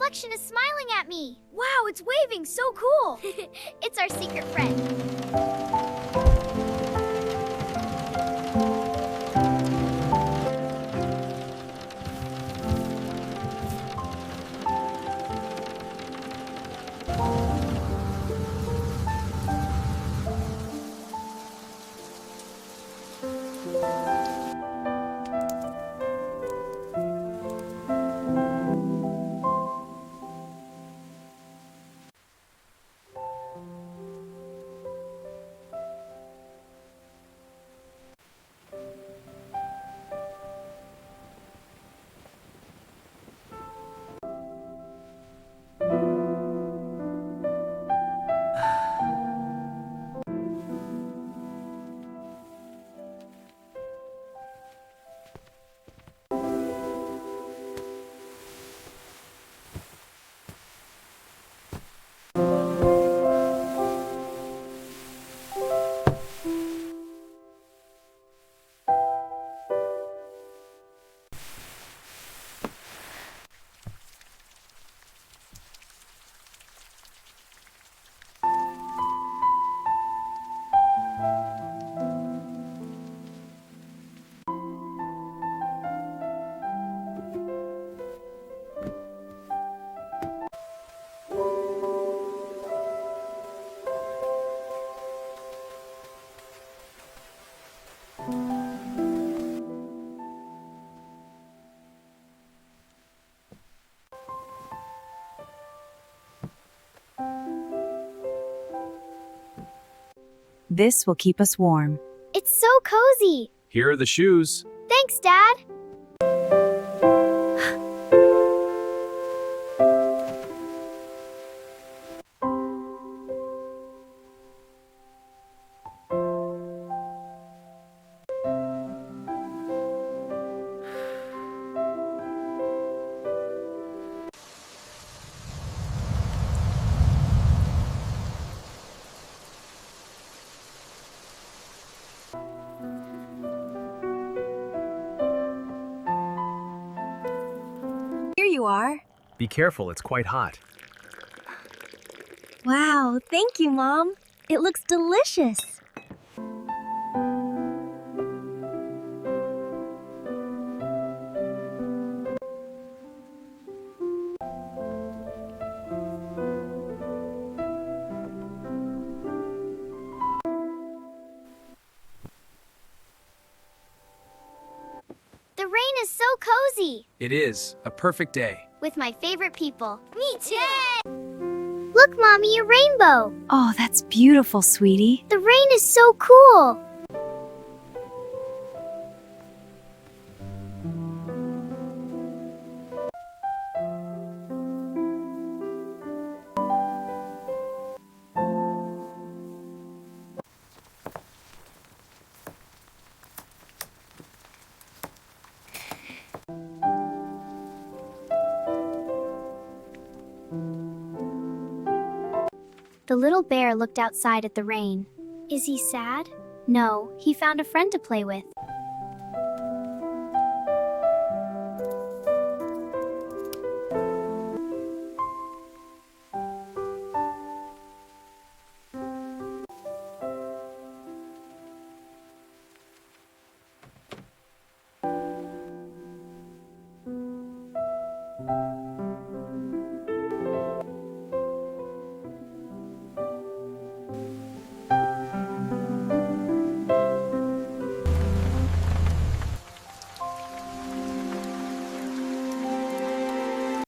reflection is smiling at me. Wow, it's waving, so cool. It's our secret friend. This will keep us warm. It's so cozy. Here are the shoes. Thanks, Dad. Here you are. Be careful, it's quite hot. Wow, thank you, Mom. It looks delicious. The rain is so cozy. It is a perfect day. With my favorite people. Me too. Look, Mommy, a rainbow. Oh, that's beautiful, sweetie. The rain is so cool. The little bear looked outside at the rain. Is he sad? No, he found a friend to play with.